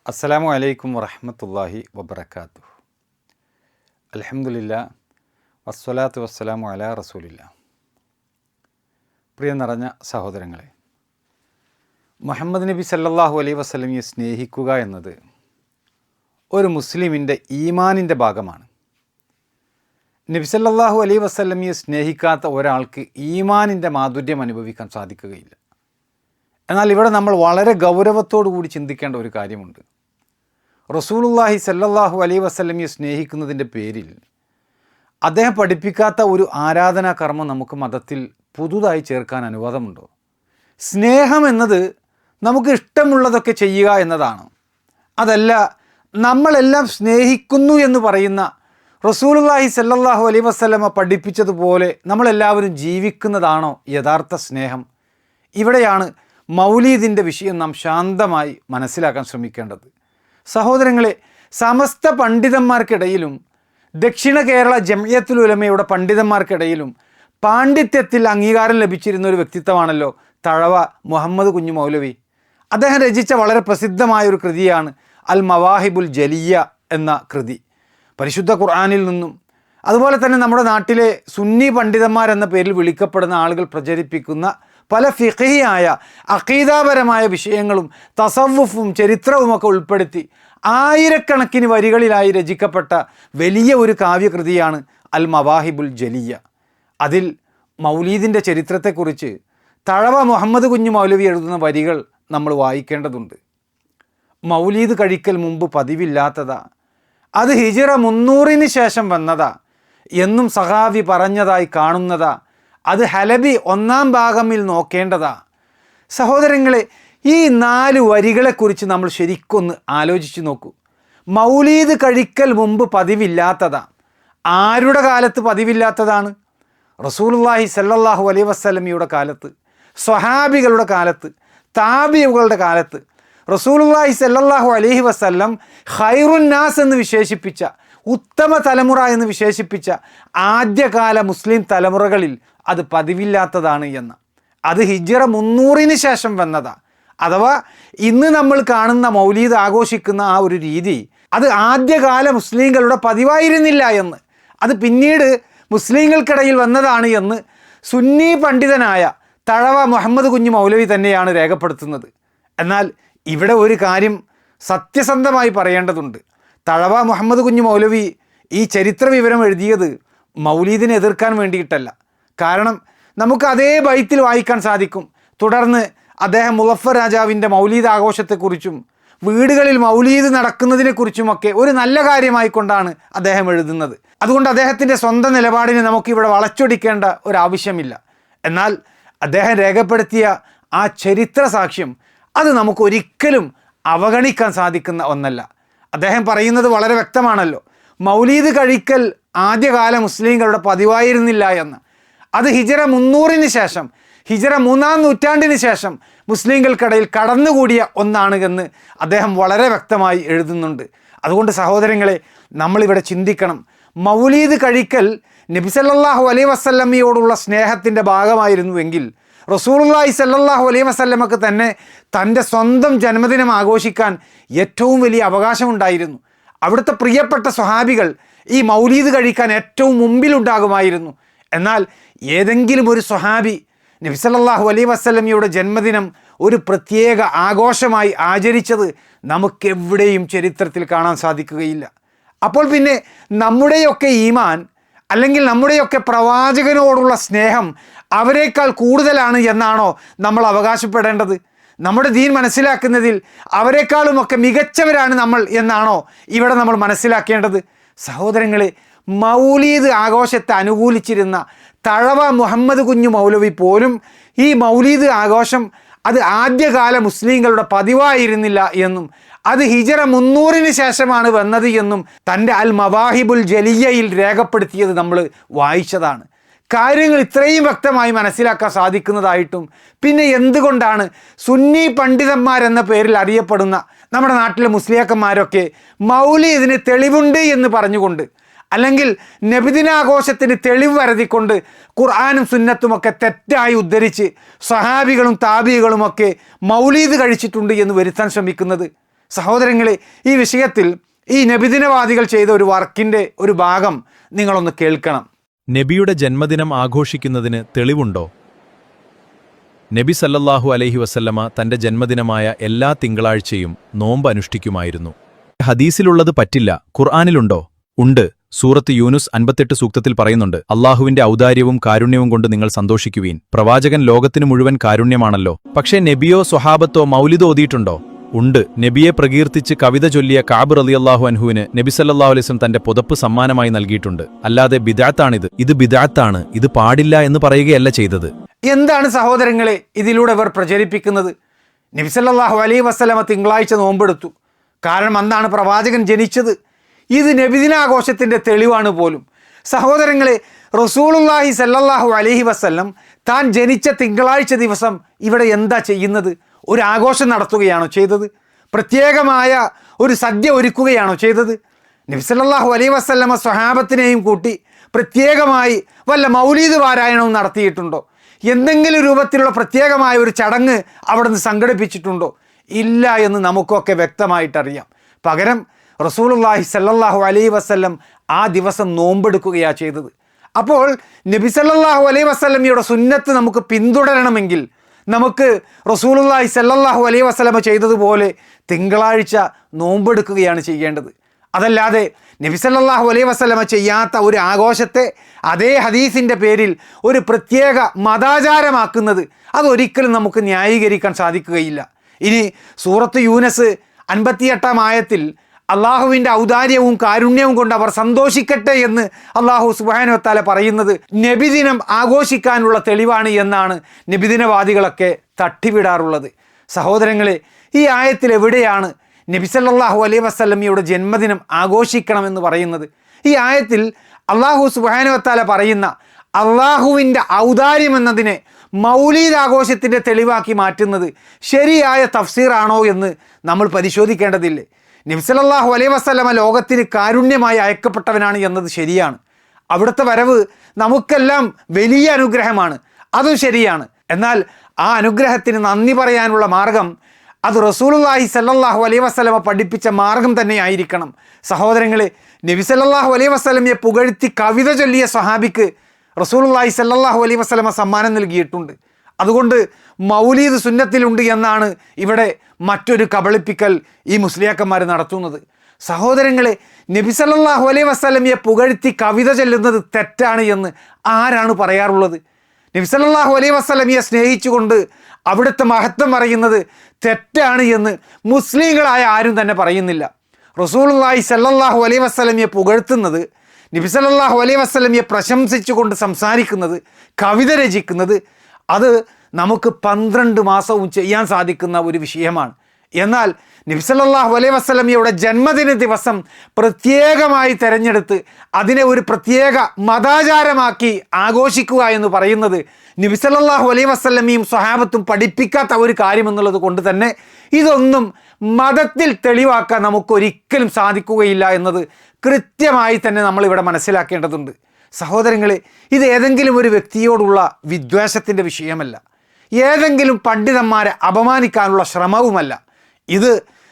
അസ്സലാമു അലൈക്കും വറഹ്മത്തുള്ളാഹി വബറകാതുഹു. അൽഹംദുലില്ലാ വസ്സലാത്തു വസ്സലാമു അലാ റസൂലില്ലാ. പ്രിയ നിറഞ്ഞ സഹോദരങ്ങളെ, മുഹമ്മദ് നബി സല്ലല്ലാഹു അലൈഹി വസല്ലമയെ സ്നേഹിക്കുക എന്നത് ഒരു മുസ്ലിമിൻ്റെ ഈമാനിൻ്റെ ഭാഗമാണ്. നബി സല്ലല്ലാഹു അലൈഹി വസല്ലമയെ സ്നേഹിക്കാത്ത ഒരാൾക്ക് ഈമാനിൻ്റെ മാധുര്യം അനുഭവിക്കാൻ സാധിക്കുകയില്ല. എന്നാൽ ഇവിടെ നമ്മൾ വളരെ ഗൗരവത്തോടു കൂടി ചിന്തിക്കേണ്ട ഒരു കാര്യമുണ്ട്. റസൂലുള്ളാഹി സല്ലല്ലാഹു അലൈഹി വസല്ലമയെ സ്നേഹിക്കുന്നതിൻ്റെ പേരിൽ അദ്ദേഹം പഠിപ്പിക്കാത്ത ഒരു ആരാധനാ കർമ്മം നമുക്ക് മതത്തിൽ പുതുതായി ചേർക്കാൻ അനുവാദമുണ്ടോ? സ്നേഹം എന്നത് നമുക്ക് ഇഷ്ടമുള്ളതൊക്കെ ചെയ്യുക എന്നതാണ്. അതല്ല നമ്മളെല്ലാം സ്നേഹിക്കുന്നു എന്ന് പറയുന്ന റസൂലുള്ളാഹി സല്ലല്ലാഹു അലൈഹി വസല്ലമ പഠിപ്പിച്ചതുപോലെ നമ്മളെല്ലാവരും ജീവിക്കുന്നതാണോ യഥാർത്ഥ സ്നേഹം? ഇവിടെയാണ് മൗലീദിൻ്റെ വിഷയം നാം ശാന്തമായി മനസ്സിലാക്കാൻ ശ്രമിക്കേണ്ടത്. സഹോദരങ്ങളെ, സമസ്ത പണ്ഡിതന്മാർക്കിടയിലും ദക്ഷിണ കേരള ജംഇയ്യത്തുൽ ഉലമയുടെ പണ്ഡിതന്മാർക്കിടയിലും പാണ്ഡിത്യത്തിൽ അംഗീകാരം ലഭിച്ചിരുന്ന ഒരു വ്യക്തിത്വമാണല്ലോ തഴവ മുഹമ്മദ് കുഞ്ഞു മൗലവി. അദ്ദേഹം രചിച്ച വളരെ പ്രസിദ്ധമായൊരു കൃതിയാണ് അൽ മവാഹിബുൽ ജലിയ എന്ന കൃതി. പരിശുദ്ധ ഖുർആനിൽ നിന്നും അതുപോലെ തന്നെ നമ്മുടെ നാട്ടിലെ സുന്നി പണ്ഡിതന്മാരെന്ന പേരിൽ വിളിക്കപ്പെടുന്ന ആളുകൾ പ്രചരിപ്പിക്കുന്ന പല ഫിഖഹിയായ അഖീദാപരമായ വിഷയങ്ങളും തസവ്വുഫും ചരിത്രവുമൊക്കെ ഉൾപ്പെടുത്തി ആയിരക്കണക്കിന് വരികളിലായി രചിക്കപ്പെട്ട വലിയ ഒരു കാവ്യകൃതിയാണ് അൽ മവാഹിബുൽ ജലിയ. അതിൽ മൗലീദിൻ്റെ ചരിത്രത്തെക്കുറിച്ച് തഴവ മുഹമ്മദ് കുഞ്ഞു മൗലവി എഴുതുന്ന വരികൾ നമ്മൾ വായിക്കേണ്ടതുണ്ട്. മൗലീദ് കഴിക്കൽ മുമ്പ് പതിവില്ലാത്തതാ, അത് ഹിജ്റ 300 ശേഷം വന്നതാ എന്നും സഹാബി പറഞ്ഞതായി കാണുന്നതാ, അത് ഹലബി 1-ാം ഭാഗമിൽ നോക്കേണ്ടതാ. സഹോദരങ്ങളെ, ഈ 4 വരികളെക്കുറിച്ച് നമ്മൾ ശരിക്കൊന്ന് ആലോചിച്ച് നോക്കൂ. മൗലീദ് കഴിക്കൽ മുമ്പ് പതിവില്ലാത്തതാ. ആരുടെ കാലത്ത് പതിവില്ലാത്തതാണ്? റസൂലുള്ളാഹി സല്ലല്ലാഹു അലൈഹി വസല്ലമയുടെ കാലത്ത്, സ്വഹാബികളുടെ കാലത്ത്, താബിഈകളുടെ കാലത്ത്. റസൂലുള്ളാഹി സല്ലല്ലാഹു അലൈഹി വസല്ലം ഖൈറുൻ നാസ് എന്ന് വിശേഷിപ്പിച്ച, ഉത്തമ തലമുറ എന്ന് വിശേഷിപ്പിച്ച ആദ്യകാല മുസ്ലിം തലമുറകളിൽ അത് പതിവില്ലാത്തതാണ് എന്ന്. അത് ഹിജ്റ 300 ശേഷം വന്നതാ. അഥവാ ഇന്ന് നമ്മൾ കാണുന്ന മൗലീദ് ആഘോഷിക്കുന്ന ആ ഒരു രീതി അത് ആദ്യകാല മുസ്ലിങ്ങളുടെ പതിവായിരുന്നില്ല എന്ന്, അത് പിന്നീട് മുസ്ലിങ്ങൾക്കിടയിൽ വന്നതാണ് എന്ന് സുന്നി പണ്ഡിതനായ തഴവ മുഹമ്മദ് കുഞ്ഞു മൗലവി തന്നെയാണ് രേഖപ്പെടുത്തുന്നത്. എന്നാൽ ഇവിടെ ഒരു കാര്യം സത്യസന്ധമായി പറയേണ്ടതുണ്ട്. തഴവ മുഹമ്മദ് കുഞ്ഞു മൗലവി ഈ ചരിത്ര വിവരം എഴുതിയത് മൗലീദിനെ എതിർക്കാൻ വേണ്ടിയിട്ടല്ല. കാരണം നമുക്ക് അതേ ബൈത്തിൽ വായിക്കാൻ സാധിക്കും. തുടർന്ന് അദ്ദേഹം മുളഫർ രാജാവിൻ്റെ മൗലീദ് ആഘോഷത്തെക്കുറിച്ചും വീടുകളിൽ മൗലീദ് നടക്കുന്നതിനെക്കുറിച്ചുമൊക്കെ ഒരു നല്ല കാര്യമായിക്കൊണ്ടാണ് അദ്ദേഹം എഴുതുന്നത്. അതുകൊണ്ട് അദ്ദേഹത്തിൻ്റെ സ്വന്തം നിലപാടിനെ നമുക്കിവിടെ വളച്ചൊടിക്കേണ്ട ഒരാവശ്യമില്ല. എന്നാൽ അദ്ദേഹം രേഖപ്പെടുത്തിയ ആ ചരിത്ര സാക്ഷ്യം അത് നമുക്കൊരിക്കലും അവഗണിക്കാൻ സാധിക്കുന്ന ഒന്നല്ല. അദ്ദേഹം പറയുന്നത് വളരെ വ്യക്തമാണല്ലോ, മൗലീദ് കഴിക്കൽ ആദ്യകാല മുസ്ലിങ്ങളുടെ പതിവായിരുന്നില്ല എന്ന്. അത് ഹിജ്റ 300 ശേഷം, ഹിജ്റ 3-ാം നൂറ്റാണ്ടിന് ശേഷം മുസ്ലിങ്ങൾക്കിടയിൽ കടന്നുകൂടിയ ഒന്നാണ് എന്ന് അദ്ദേഹം വളരെ വ്യക്തമായി എഴുതുന്നുണ്ട്. അതുകൊണ്ട് സഹോദരങ്ങളെ, നമ്മളിവിടെ ചിന്തിക്കണം. മൗലീദ് കഴിക്കൽ നബി സല്ലല്ലാഹു അലൈഹി വസല്ലമയോടുള്ള സ്നേഹത്തിൻ്റെ ഭാഗമായിരുന്നുവെങ്കിൽ റസൂലുള്ളാഹി സല്ലല്ലാഹു അലൈഹി വസല്ലമക്ക് തന്നെ തൻ്റെ സ്വന്തം ജന്മദിനം ആഘോഷിക്കാൻ ഏറ്റവും വലിയ അവകാശമുണ്ടായിരുന്നു. അവിടുത്തെ പ്രിയപ്പെട്ട സ്വഹാബികൾ ഈ മൗലീദ് കഴിക്കാൻ ഏറ്റവും മുമ്പിലുണ്ടാകുമായിരുന്നു. എന്നാൽ ഏതെങ്കിലും ഒരു സ്വഹാബി നബി സല്ലല്ലാഹു അലൈഹി വസല്ലമയുടെ ജന്മദിനം ഒരു പ്രത്യേക ആഘോഷമായി ആചരിച്ചത് നമുക്കെവിടെയും ചരിത്രത്തിൽ കാണാൻ സാധിക്കുകയില്ല. അപ്പോൾ പിന്നെ നമ്മുടെയൊക്കെ ഈമാൻ അല്ലെങ്കിൽ നമ്മുടെയൊക്കെ പ്രവാചകനോടുള്ള സ്നേഹം അവരെക്കാൾ കൂടുതലാണ് എന്നാണോ നമ്മൾ അവകാശപ്പെടേണ്ടത്? നമ്മുടെ ദീൻ മനസ്സിലാക്കുന്നതിൽ അവരെക്കാളുമൊക്കെ മികച്ചവരാണ് നമ്മൾ എന്നാണോ ഇവിടെ നമ്മൾ മനസ്സിലാക്കേണ്ടത്? സഹോദരങ്ങളെ, മൗലീദ് ആഘോഷത്തെ അനുകൂലിച്ചിരുന്ന തഴവ മുഹമ്മദ് കുഞ്ഞു മൗലവി പോലും ഈ മൗലീദ് ആഘോഷം അത് ആദ്യകാല മുസ്ലിങ്ങളുടെ പതിവായിരുന്നില്ല എന്നും അത് ഹിജ്റ 300 ശേഷമാണ് വന്നത് എന്നും തൻ്റെ അൽ മവാഹിബുൽ ജലിയയിൽ രേഖപ്പെടുത്തിയത് നമ്മൾ വായിച്ചതാണ്. കാര്യങ്ങൾ ഇത്രയും വ്യക്തമായി മനസ്സിലാക്കാൻ സാധിക്കുന്നതായിട്ടും പിന്നെ എന്തുകൊണ്ടാണ് സുന്നി പണ്ഡിതന്മാരെന്ന പേരിൽ അറിയപ്പെടുന്ന നമ്മുടെ നാട്ടിലെ മുസ്ലിയാക്കന്മാരൊക്കെ മൗലീദിന് തെളിവുണ്ട് എന്ന് പറഞ്ഞുകൊണ്ട്, അല്ലെങ്കിൽ നബിദിനാഘോഷത്തിന് തെളിവ് വരുത്തിക്കൊണ്ട് ഖുർആനും സുന്നത്തുമൊക്കെ തെറ്റായി ഉദ്ധരിച്ച് സഹാബികളും താബികളും ഒക്കെ മൗലീദ് കഴിച്ചിട്ടുണ്ട് എന്ന് വരുത്താൻ ശ്രമിക്കുന്നത്? സഹോദരങ്ങളെ, ഈ വിഷയത്തിൽ ഈ നബിദിനവാദികൾ ചെയ്ത ഒരു വർക്കിൻ്റെ ഒരു ഭാഗം നിങ്ങളൊന്ന് കേൾക്കണം. നബിയുടെ ജന്മദിനം ആഘോഷിക്കുന്നതിന് തെളിവുണ്ടോ? നബി സല്ലല്ലാഹു അലൈഹി വസല്ലമ തന്റെ ജന്മദിനമായ എല്ലാ തിങ്കളാഴ്ചയും നോമ്പ് അനുഷ്ഠിക്കുമായിരുന്നു. ഹദീസിലുള്ളത് പറ്റില്ല, ഖുർആനിലുണ്ടോ? ഉണ്ട്. സൂറത്ത് യൂനുസ് 58 സൂക്തത്തിൽ പറയുന്നുണ്ട്, അള്ളാഹുവിന്റെ ഔദാര്യവും കാരുണ്യവും കൊണ്ട് നിങ്ങൾ സന്തോഷിക്കുവീൻ. പ്രവാചകൻ ലോകത്തിനു മുഴുവൻ കാരുണ്യമാണല്ലോ. പക്ഷേ നബിയോ സ്വഹാബത്തോ മൗലിദ് ഓതിയിട്ടുണ്ടോ? ഉണ്ട്. നബിയെ പ്രകീർത്തിച്ച് കവിത ചൊല്ലിയ കഅബ് റളിയല്ലാഹു അൻഹുവിന് നബി സല്ലല്ലാഹു അലൈഹി വസല്ലം തന്റെ പുതപ്പ് സമ്മാനമായി നൽകിയിട്ടുണ്ട്. അല്ലാതെ ബിദ്അത്താണിത്, ഇത് ബിദ്അത്താണ്, ഇത് പാടില്ല എന്ന് പറയുകയല്ല ചെയ്തത്. എന്താണ് സഹോദരങ്ങളെ ഇതിലൂടെ ഇവർ പ്രചരിപ്പിക്കുന്നത്? നബി സല്ലല്ലാഹു അലൈഹി വസല്ലമ തിങ്കളാഴ്ച നോമ്പെടുത്തു. കാരണം അന്നാണ് പ്രവാചകൻ ജനിച്ചത്. ഇത് നബിദിനാഘോഷത്തിൻ്റെ തെളിവാണ് പോലും. സഹോദരങ്ങളെ, റസൂലുള്ളാഹി സല്ലല്ലാഹു അലൈഹി വസല്ലം താൻ ജനിച്ച തിങ്കളാഴ്ച ദിവസം ഇവിടെ എന്താ ചെയ്യുന്നത്? ഒരു ആഘോഷം നടത്തുകയാണോ ചെയ്തത്? പ്രത്യേകമായ ഒരു സദ്യ ഒരുക്കുകയാണോ ചെയ്തത്? നബി സല്ലല്ലാഹു അലൈഹി വസല്ലമ സ്വഹാബത്തിനെയും കൂട്ടി പ്രത്യേകമായി വല്ല മൗലീദ് പാരായണവും നടത്തിയിട്ടുണ്ടോ? എന്തെങ്കിലും രൂപത്തിലുള്ള പ്രത്യേകമായ ഒരു ചടങ്ങ് അവിടെ നിന്ന് സംഘടിപ്പിച്ചിട്ടുണ്ടോ? ഇല്ല എന്ന് നമുക്കൊക്കെ വ്യക്തമായിട്ടറിയാം. പകരം റസൂലുള്ളാഹി സല്ലല്ലാഹു അലൈഹി വസല്ലം ആ ദിവസം നോമ്പെടുക്കുകയാണ് ചെയ്തത്. അപ്പോൾ നബി സല്ലല്ലാഹു അലൈഹി വസല്ലമയുടെ സുന്നത്ത് നമുക്ക് പിന്തുടരണമെങ്കിൽ നമുക്ക് റസൂലുള്ളാഹി സല്ലല്ലാഹു അലൈഹി വസല്ലമ ചെയ്തതുപോലെ തിങ്കളാഴ്ച നോമ്പെടുക്കുകയാണ് ചെയ്യേണ്ടത്. അതല്ലാതെ നബി സല്ലല്ലാഹു അലൈഹി വസല്ലമ ചെയ്യാത്ത ഒരു ആഘോഷത്തെ അതേ ഹദീസിൻ്റെ പേരിൽ ഒരു പ്രത്യേക മതാചാരമാക്കുന്നത് അതൊരിക്കലും നമുക്ക് ന്യായീകരിക്കാൻ സാധിക്കുകയില്ല. ഇനി സൂറത്ത് യൂനുസ് 58 ആയത്തിൽ അള്ളാഹുവിൻ്റെ ഔദാര്യവും കാരുണ്യവും കൊണ്ട് അവർ സന്തോഷിക്കട്ടെ എന്ന് അള്ളാഹു സുബ്ഹാനഹു വ തആല പറയുന്നത് നബിദിനം ആഘോഷിക്കാനുള്ള തെളിവാണ് എന്നാണ് നബിദിനവാദികളൊക്കെ തട്ടിവിടാറുള്ളത്. സഹോദരങ്ങളെ, ഈ ആയത്തിൽ എവിടെയാണ് നബി സല്ലല്ലാഹു അലൈഹി വസല്ലമയുടെ ജന്മദിനം ആഘോഷിക്കണമെന്ന് പറയുന്നത്? ഈ ആയത്തിൽ അള്ളാഹു സുബ്ഹാനഹു വ തആല പറയുന്ന അള്ളാഹുവിൻ്റെ ഔദാര്യം എന്നതിനെ മൗലീദ് ആഘോഷത്തിൻ്റെ തെളിവാക്കി മാറ്റുന്നത് ശരിയായ തഫ്സീറാണോ എന്ന് നമ്മൾ പരിശോധിക്കേണ്ടതില്ലേ? നബി സല്ലല്ലാഹു അലൈഹി വസല്ലമ ലോകത്തിന് കാരുണ്യമായി അയക്കപ്പെട്ടവനാണ് എന്നത് ശരിയാണ്. അവിടുത്തെ വരവ് നമുക്കെല്ലാം വലിയ അനുഗ്രഹമാണ്, അതും ശരിയാണ്. എന്നാൽ ആ അനുഗ്രഹത്തിന് നന്ദി പറയാനുള്ള മാർഗം അത് റസൂലുള്ളാഹി സല്ലല്ലാഹു അലൈഹി വസല്ലമ പഠിപ്പിച്ച മാർഗം തന്നെയായിരിക്കണം. സഹോദരങ്ങളെ, നബി സല്ലല്ലാഹു അലൈഹി വസല്ലമയെ പുകഴ്ത്തി കവിത ചൊല്ലിയ സ്വഹാബിക്ക് റസൂലുള്ളാഹി സല്ലല്ലാഹു അലൈഹി വസല്ലമ സമ്മാനം നൽകിയിട്ടുണ്ട്. അതുകൊണ്ട് മൗലീദ് സുന്നത്തിലുണ്ട് എന്നാണ് ഇവിടെ മറ്റൊരു കബളിപ്പിക്കൽ ഈ മുസ്ലിയാക്കന്മാർ നടത്തുന്നത്. സഹോദരങ്ങളെ, നബി സല്ലല്ലാഹു അലൈഹി വസല്ലമയെ പുകഴ്ത്തി കവിത ചൊല്ലുന്നത് തെറ്റാണ് എന്ന് ആരാണ് പറയാറുള്ളത്? നബി സല്ലല്ലാഹു അലൈഹി വസല്ലമയെ സ്നേഹിച്ചുകൊണ്ട് അവിടുത്തെ മഹത്വം പറയുന്നത് തെറ്റാണ് എന്ന് മുസ്ലിങ്ങളായ ആരും തന്നെ പറയുന്നില്ല. റസൂലുള്ളാഹി സല്ലല്ലാഹു അലൈഹി വസല്ലമയെ പുകഴ്ത്തുന്നത്, നബി സല്ലല്ലാഹു അലൈഹി വസല്ലമയെ പ്രശംസിച്ചുകൊണ്ട് സംസാരിക്കുന്നത്, കവിത രചിക്കുന്നത് അത് നമുക്ക് 12 മാസവും ചെയ്യാൻ സാധിക്കുന്ന ഒരു വിഷയമാണ്. എന്നാൽ നബി സല്ലല്ലാഹു അലൈഹി വസല്ലമയുടെ ജന്മദിന ദിവസം പ്രത്യേകമായി തിരഞ്ഞെടുത്ത് അതിനെ ഒരു പ്രത്യേക മതാചാരമാക്കി ആഘോഷിക്കുക എന്ന് പറയുന്നത് നബി സല്ലല്ലാഹു അലൈഹി വസല്ലമയും സ്വഹാബത്തും പഠിപ്പിക്കാത്ത ഒരു കാര്യമെന്നുള്ളത് കൊണ്ട് തന്നെ ഇതൊന്നും മതത്തിൽ തെളിവാക്കാൻ നമുക്കൊരിക്കലും സാധിക്കുകയില്ല എന്നത് കൃത്യമായി തന്നെ നമ്മളിവിടെ മനസ്സിലാക്കേണ്ടതുണ്ട്. സഹോദരങ്ങളെ, ഇത് ഏതെങ്കിലും ഒരു വ്യക്തിയോടുള്ള വിദ്വേഷത്തിൻ്റെ വിഷയമല്ല, ഏതെങ്കിലും പണ്ഡിതന്മാരെ അപമാനിക്കാനുള്ള ശ്രമവുമല്ല. ഇത്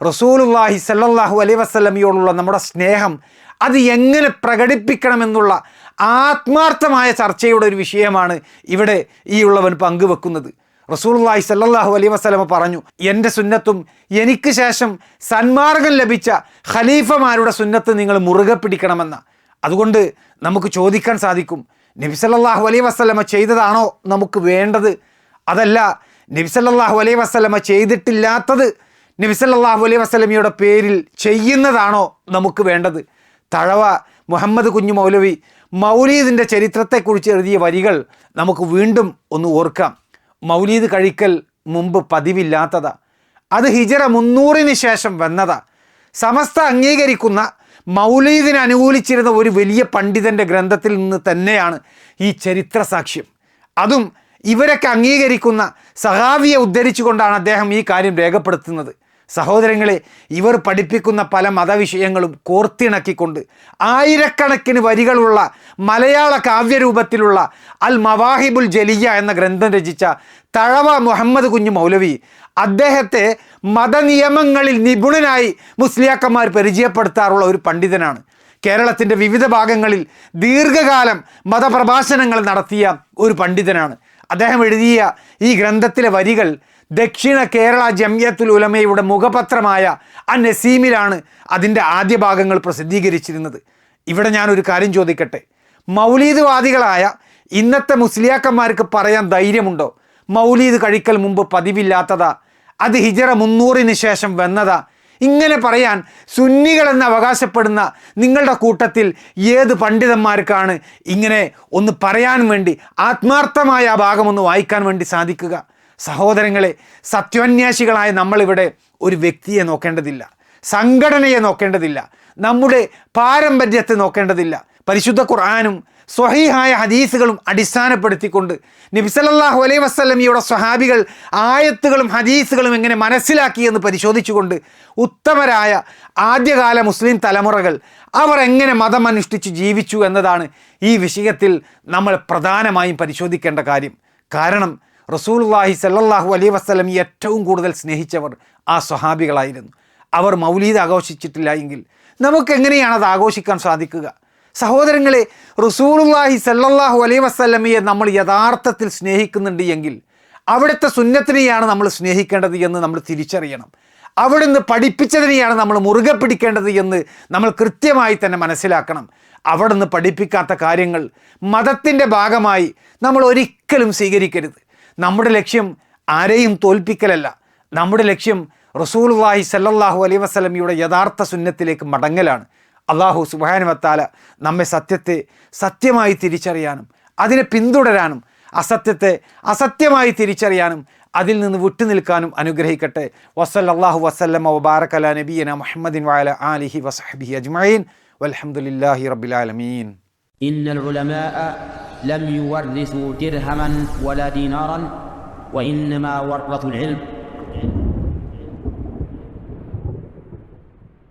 റസൂലുള്ളാഹി സല്ലല്ലാഹു അലൈഹി വസല്ലമയോടുള്ള നമ്മുടെ സ്നേഹം അത് എങ്ങനെ പ്രകടിപ്പിക്കണമെന്നുള്ള ആത്മാർത്ഥമായ ചർച്ചയുടെ ഒരു വിഷയമാണ് ഇവിടെ ഈ ഉള്ളവൻ പങ്കുവെക്കുന്നത്. റസൂലുള്ളാഹി സല്ലല്ലാഹു അലൈഹി വസല്ലമ പറഞ്ഞു, എൻ്റെ സുന്നത്തും എനിക്ക് ശേഷം സന്മാർഗം ലഭിച്ച ഖലീഫമാരുടെ സുന്നത്ത് നിങ്ങൾ മുറുകെ പിടിക്കണമെന്ന്. അതുകൊണ്ട് നമുക്ക് ചോദിക്കാൻ സാധിക്കും, നബി സല്ലല്ലാഹു അലൈഹി വസല്ലമ ചെയ്തതാണോ നമുക്ക് വേണ്ടത്? അതല്ല, നബി സല്ലല്ലാഹു അലൈഹി വസല്ലമ ചെയ്തിട്ടില്ലാത്തത് നബി സല്ലല്ലാഹു അലൈഹി വസല്ലമയുടെ പേരിൽ ചെയ്യുന്നതാണോ നമുക്ക് വേണ്ടത്? തഴവ മുഹമ്മദ് കുഞ്ഞു മൗലവി മൗലീദിൻ്റെ ചരിത്രത്തെക്കുറിച്ച് എഴുതിയ വരികൾ നമുക്ക് വീണ്ടും ഒന്ന് ഓർക്കാം. മൗലീദ് കഴിക്കൽ മുമ്പ് പതിവില്ലാത്തതാ, അത് ഹിജറ 300 ശേഷം വന്നതാ. സമസ്ത അംഗീകരിക്കുന്ന മൗലീദിനെ അനുകൂലിച്ചിരുന്ന ഒരു വലിയ പണ്ഡിതൻ്റെ ഗ്രന്ഥത്തിൽ നിന്ന് തന്നെയാണ് ഈ ചരിത്ര സാക്ഷ്യം. അതും ഇവരൊക്കെ അംഗീകരിക്കുന്ന സഹാവിയെ ഉദ്ധരിച്ചുകൊണ്ടാണ് അദ്ദേഹം ഈ കാര്യം രേഖപ്പെടുത്തുന്നത്. സഹോദരങ്ങളെ, ഇവർ പഠിപ്പിക്കുന്ന പല മതവിഷയങ്ങളും കോർത്തിണക്കിക്കൊണ്ട് ആയിരക്കണക്കിന് വരികളുള്ള മലയാള കാവ്യരൂപത്തിലുള്ള അൽ മവാഹിബുൽ ജലിയ എന്ന ഗ്രന്ഥം രചിച്ച തഴവ മുഹമ്മദ് കുഞ്ഞു മൗലവി അദ്ദേഹത്തെ മതനിയമങ്ങളിൽ നിപുണനായി മുസ്ലിയാക്കന്മാർ പരിചയപ്പെടുത്താറുള്ള ഒരു പണ്ഡിതനാണ്. കേരളത്തിൻ്റെ വിവിധ ഭാഗങ്ങളിൽ ദീർഘകാലം മതപ്രഭാഷണങ്ങൾ നടത്തിയ ഒരു പണ്ഡിതനാണ്. അദ്ദേഹം എഴുതിയ ഈ ഗ്രന്ഥത്തിലെ വരികൾ ദക്ഷിണ കേരള ജംഇയ്യത്തുൽ ഉലമയുടെ മുഖപത്രമായ അൻ-നസീമിലാണ് അതിൻ്റെ ആദ്യ ഭാഗങ്ങൾ പ്രസിദ്ധീകരിച്ചിരുന്നത്. ഇവിടെ ഞാനൊരു കാര്യം ചോദിക്കട്ടെ, മൗലീദ് ഇന്നത്തെ മുസ്ലിയാക്കന്മാർക്ക് പറയാൻ ധൈര്യമുണ്ടോ മൗലീദ് കഴിക്കൽ മുമ്പ് പതിവില്ലാത്തതാ, അത് ഹിജറ 300 ശേഷം വന്നതാ? ഇങ്ങനെ പറയാൻ സുന്നികളെന്ന് അവകാശപ്പെടുന്ന നിങ്ങളുടെ കൂട്ടത്തിൽ ഏത് പണ്ഡിതന്മാർക്കാണ് ഇങ്ങനെ ഒന്ന് പറയാൻ വേണ്ടി, ആത്മാർത്ഥമായ ആ ഭാഗം ഒന്ന് വായിക്കാൻ വേണ്ടി സാധിക്കുക? സഹോദരങ്ങളെ, സത്യാന്വേഷികളായ നമ്മളിവിടെ ഒരു വ്യക്തിയെ നോക്കേണ്ടതില്ല, സംഘടനയെ നോക്കേണ്ടതില്ല, നമ്മുടെ പാരമ്പര്യത്തെ നോക്കേണ്ടതില്ല. പരിശുദ്ധ ഖുർആനും സ്വഹീഹായ ഹദീസുകളും അടിസ്ഥാനപ്പെടുത്തിക്കൊണ്ട് നബി സല്ലല്ലാഹു അലൈഹി വസല്ലമയുടെ സ്വഹാബികൾ ആയത്തുകളും ഹദീസുകളും എങ്ങനെ മനസ്സിലാക്കിയെന്ന് പരിശോധിച്ചുകൊണ്ട് ഉത്തമരായ ആദ്യകാല മുസ്ലിം തലമുറകൾ അവർ എങ്ങനെ മതമനുഷ്ഠിച്ച് ജീവിച്ചു എന്നതാണ് ഈ വിഷയത്തിൽ നമ്മൾ പ്രധാനമായും പരിശോധിക്കേണ്ട കാര്യം. കാരണം റസൂലുള്ളാഹി സല്ലല്ലാഹു അലൈഹി വസല്ലം ഏറ്റവും കൂടുതൽ സ്നേഹിച്ചവർ ആ സ്വഹാബികളായിരുന്നു. അവർ മൗലീദ് ആഘോഷിച്ചിട്ടില്ല എങ്കിൽ നമുക്കെങ്ങനെയാണ് അത് ആഘോഷിക്കാൻ സാധിക്കുക? സഹോദരങ്ങളെ, റസൂലുള്ളാഹി സല്ലല്ലാഹു അലൈഹി വസല്ലമയെ നമ്മൾ യഥാർത്ഥത്തിൽ സ്നേഹിക്കുന്നുണ്ട് എങ്കിൽ അവിടുത്തെ സുന്നത്തിനെയാണ് നമ്മൾ സ്നേഹിക്കേണ്ടത് എന്ന് നമ്മൾ തിരിച്ചറിയണം. അവിടുന്ന് പഠിപ്പിച്ചതിനെയാണ് നമ്മൾ മുറുകെ പിടിക്കേണ്ടത് എന്ന് നമ്മൾ കൃത്യമായി തന്നെ മനസ്സിലാക്കണം. അവിടുന്ന് പഠിപ്പിക്കാത്ത കാര്യങ്ങൾ മതത്തിൻ്റെ ഭാഗമായി നമ്മൾ ഒരിക്കലും സ്വീകരിക്കരുത്. നമ്മുടെ ലക്ഷ്യം ആരെയും തോൽപ്പിക്കലല്ല, നമ്മുടെ ലക്ഷ്യം റസൂലുള്ളാഹി സല്ലല്ലാഹു അലൈഹി വസല്ലമയുടെ യഥാർത്ഥ സുന്നത്തിലേക്ക് മടങ്ങലാണ്. അല്ലാഹു സുബ്ഹാനഹു വ തആല നമ്മെ സത്യത്തെ സത്യമായി തിരിച്ചറിയാനും അതിനെ പിന്തുടരാനും അസത്യത്തെ അസത്യമായി തിരിച്ചറിയാനും അതിൽ നിന്ന് വിട്ടുനിൽക്കാനും അനുഗ്രഹിക്കട്ടെ. വസല്ലല്ലാഹു വസല്ലമ വബാറക അലാ നബിയിന മുഹമ്മദിൻ വഅലാ ആലിഹി വസഹ്ബിഹി അജ്മഈൻ വൽഹംദുലില്ലാഹി റബ്ബിൽ ആലമീൻ. ഇന്നൽ ഉലമാഅ ലം യുവർരിസു ദിർഹമൻ വലാ ദീനാറൻ വഇന്നമാ വറത്തുൽ ഇൽം